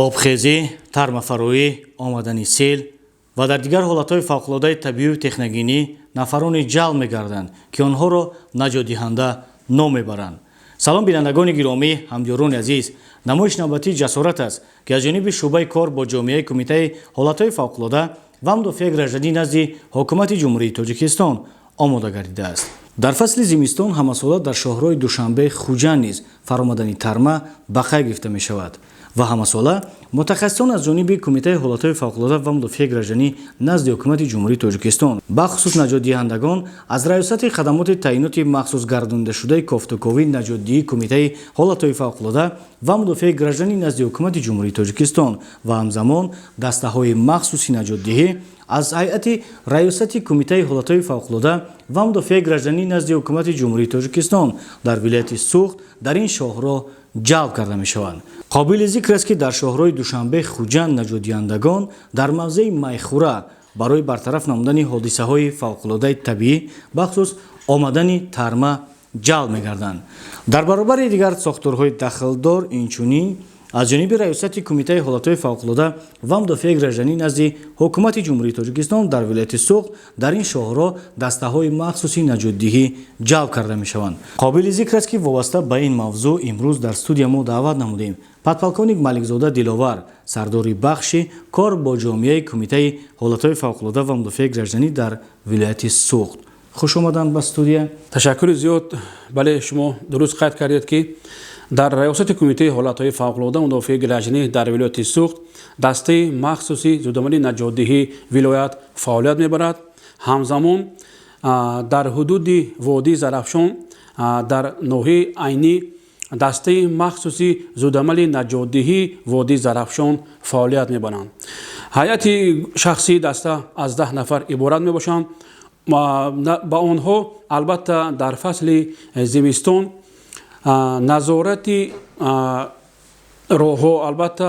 обхезӣ, тармафароӣ, омадани сел ва дар дигар ҳолатҳои фавқулодаи табиию техногинӣ нафароне ҷалб мегарданд, ки онҳоро наҷотдиҳанда ном мебаранд. салом бинандагони гиромӣ, ҳамдиёрони азиз, намоиш навбатии ҷасорат аст, ки аз ҷониби шуъбаи кор бо ҷомеаи кумитаи ҳолатҳои фавқулода ва мудофиаи гражданӣ назди ҳокумати ҷумҳурии Тоҷикистон омода гардидааст. дар фасли зимистон ҳамасола дар шоҳрои Душанбе Хуҷанд низ фаромадани тарма ба қайд гирифта мешавад ва ҳамасола мутахассисон аз ҷониби кумитаи ҳолатҳои фавқулода ва мудофиаи гражданӣ назди ҳукумати ҷумҳурии Тоҷикистон бахусус наҷотдиҳандагон аз раёсати хадамоти таъиноти махсус гардонидашудаи кофтукови наҷотдиҳии кумитаи ҳолатҳои фавқулода ва мудофиаи гражданӣ назди ҳукумати ҷумҳурии Тоҷикистон ва ҳамзамон дастаҳои махсуси наҷотдиҳӣ аз ҳайати раёсати кумитаи ҳолатҳои фавқулода ва мудофиаи гражданӣ назди ҳукумати ҷумҳурии Тоҷикистон дар вилояти Суғд дар ин шоҳро ҷалб карда мешаванд. қобили зикр аст, ки дар шоҳрои Душанбе Хуҷанд наҷотдиҳандагон дар мавзеи Майхура барои бартараф намудани ҳодисаҳои фавқулодаи табиӣ бахусус омадани тарма ҷалб мегарданд. дар баробари дигар сохторҳои дахлдор инчунин аз ҷониби раёсати кумитаи ҳолатҳои фавқулода ва мудофиаи гражданӣ назди ҳукумати ҷумҳурии Тоҷикистон дар вилояти Суғд дар ин шоҳро дастаҳои махсуси наҷотдиҳӣ ҷалб карда мешаванд. қобили зикр аст, ки вобаста ба ин мавзӯъ имрӯз дар студия мо даъват намудем подполковник Маликзода Диловар, сардори бахши кор бо ҷомеаи кумитаи ҳолатҳои фавқулода ва мудофиаи гражданӣ дар вилояти Суғд. хуш омаданд ба студия. ташаккури зиёд. бале шумо дуруст қайд кардед, ки дар раёсати кумитаи ҳолатҳои фавқулода мудофиаи гражданӣ дар вилояти Суғд дастаи махсуси зудамали наҷотдиҳии вилоят фаъолият мебарад. ҳамзамон дар ҳудуди водии Зарафшон дар ноҳияи айнӣ дастаи махсуси зудамали наҷотдиҳии водии Зарафшон фаъолият мебаранд. ҳайати шахсии даста аз 10 нафар иборат мебошанд. ба онҳо албатта дар фасли зимистон назорати роҳҳо, албатта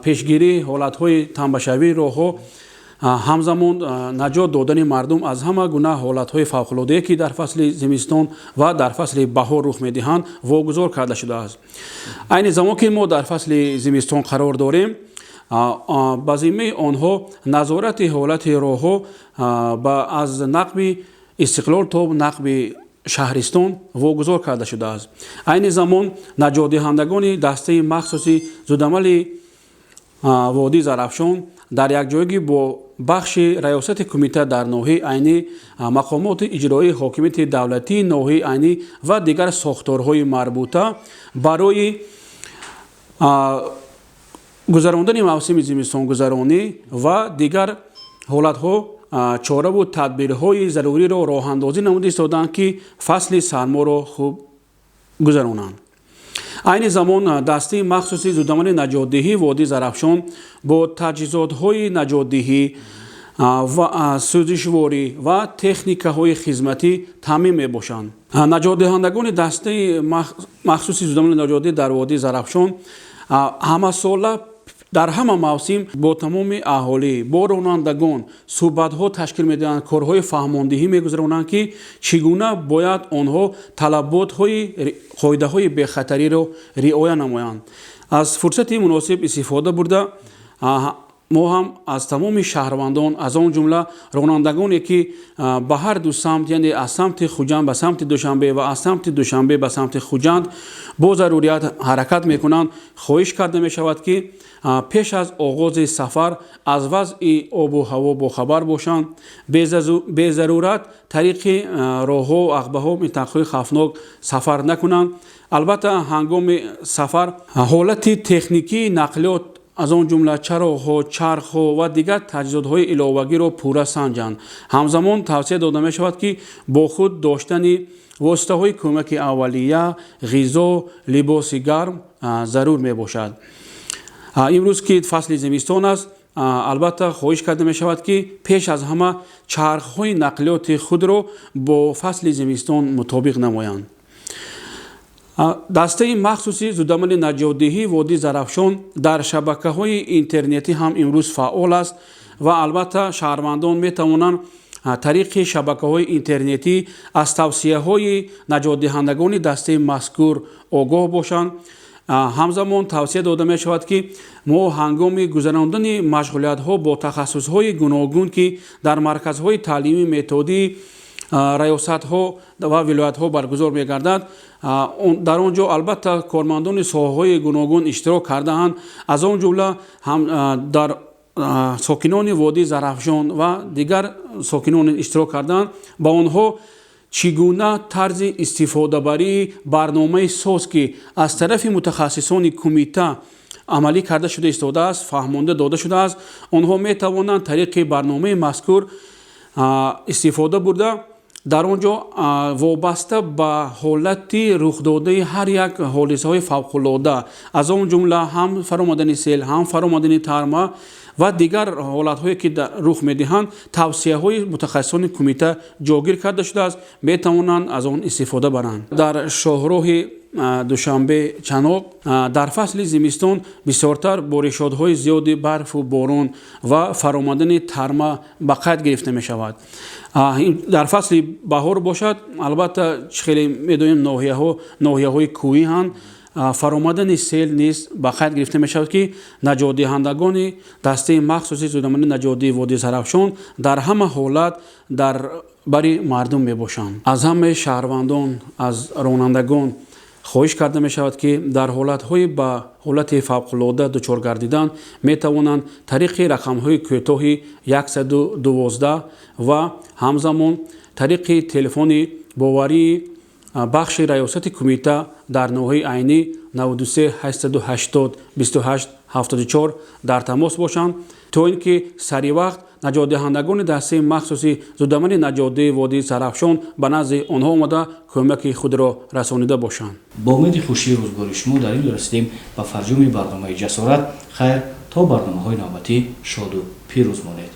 пешгирии ҳолатҳои тамбашавии роҳҳо, ҳамзамон наҷот додани мардум аз ҳама гуна ҳолатҳои фавқулодае, ки дар фасли зимистон ва дар фасли баҳор рух медиҳанд, вогузор карда шудааст. айни замон, ки мо дар фасли зимистон қарор дорем, ба зиммаи онҳо назорати ҳолати роҳҳо аз нақби Истиқлол то нақби шаҳристон вогузор карда шудааст. айни замон наҷотдиҳандагони дастаи махсуси зудамали водии Зарафшон дар якҷоягӣ бо бахши раёсати кумита дар ноҳияи айнӣ, мақомоти иҷроии ҳокимияти давлатии ноҳияи айнӣ ва дигар сохторҳои марбута барои гузарондани мавсими зимистонгузаронӣ ва дигар ҳолатҳо чораву тадбирҳои заруриро роҳандозӣ намуда истоданд, ки фасли сарморо хуб гузаронанд. айни замон дастаи махсуси зудамали наҷотдиҳии водии Зарафшон бо таҷҳизотҳои наҷотдиҳӣ ва сӯзишворӣ ва техникаҳои хизматӣ таъмин мебошанд. наҷотдиҳандагони дастаи махсуси зудамали наҷотдиҳӣ дар водии Зарафшон ҳамасола дар ҳама мавсим бо тамоми аҳолӣ, бо ронандагон суҳбатҳо ташкил медиҳанд, корҳои фаҳмондиҳӣ мегузаронанд, ки чӣ гуна бояд онҳо талаботҳои қоидаҳои бехатариро риоя намоянд. аз фурсати муносиб истифода бурда мо ҳам аз тамоми шаҳрвандон, аз он ҷумла ронандагоне, ки ба ҳар ду самт, яъне аз самти Хуҷанд ба самти Душанбе ва аз самти Душанбе ба самти Хуҷанд бо зарурият ҳаракат мекунанд, хоҳиш карда мешавад, ки пеш аз оғози сафар аз вазъи обу ҳаво бохабар бошанд, безарурат тариқи роҳҳо, ағбаҳо, минтақаҳои хавфнок сафар накунанд. албатта ҳангоми сафар ҳолати техникии нақлиёт, аз он ҷумла чароғҳо, чархҳо ва дигар таҷҳизотҳои иловагиро пурра санҷанд. ҳамзамон тавсия дода мешавад, ки бо худ доштани воситаҳои кӯмаки аввалия, ғизо, либоси гарм зарур мебошад. имрӯз ки фасли зимистон аст, албатта хоҳиш карда мешавад, ки пеш аз ҳама чархҳои нақлиёти худро бо фасли зимистон мутобиқ намоянд. дастаи махсуси зудамали наҷотдиҳии водии Зарафшон дар шабакаҳои интернетӣ ҳам имрӯз фаъол аст ва албатта шаҳрвандон метавонанд тариқи шабакаҳои интернетӣ аз тавсияҳои наҷотдиҳандагони дастаи мазкур огоҳ бошанд. ҳамзамон тавсия дода мешавад ки мо ҳангоми гузарондани машғулиятҳо бо тахассусҳои гуногун ки дар марказҳои таълими методӣ раёсатҳо ва вилоятҳо баргузор мегардад, дар он ҷо албатта кормандони соҳаҳои гуногун иштирок кардаанд. Аз он ҷумла дар сокинони водии Зарафшон ва дигар сокинон иштирок карданд. Ба онҳо чӣ гуна тарзи истифодабарии барномаи соз ки аз тарафи мутахассисони кумита амалӣ карда шуда истодааст фаҳмонда дода шудааст, онҳо метавонанд тариқи барномаи мазкур истифода бурда дар он ҷо вобаста ба ҳолати рухдодаи ҳар як ҳодисаҳои фавқулода, аз он ҷумла ҳам фаромадани сел, ҳам фаромадани тарма ва дигар ҳолатҳое ки рух медиҳанд, тавсияҳои мутахассисони кумита ҷойгир карда шудааст, метавонанд аз он истифода баранд. Дар шоҳроҳи душанбе чаноқ дар фасли зимистон бисёртар боришотҳои зиёди барфу борон ва фаромадани тарма ба қайд гирифта мешавад. Дар фасли баҳор бошад, албатта хеле медонем ноҳияҳои кӯҳианд, фаромадани сел низ ба қайд гирифта мешавад ки наҷотдиҳандагони дастаи махсуси зудамани наҷотдии водии Зарафшон дар ҳама ҳолат дар бари мардум мебошанд. Аз ҳамаи шаҳрвандон, аз ронандагон хоҳиш карда мешавад ки дар ҳолатҳои ба ҳолати фавқулода дучор гардидан метавонанд тариқи рақамҳои кӯтоҳи 112 ва ҳамзамон тариқи телефони боварии бахши раёсати кумита дар ноҳияи айнӣ 93 880 28 74 дар тамос бошанд, то ин ки саривақт наҷотдиҳандагони дастаи махсуси зудамани наҷотдии водии Зарафшон ба назди онҳо омада кӯмаки худро расонида бошанд. бо умеди хушии рӯзгори шумо дар ин ҷо расидем ба фарҷоми барномаи ҷасорат. Хайр, то барномаҳои навбатӣ шоду пирӯз монед.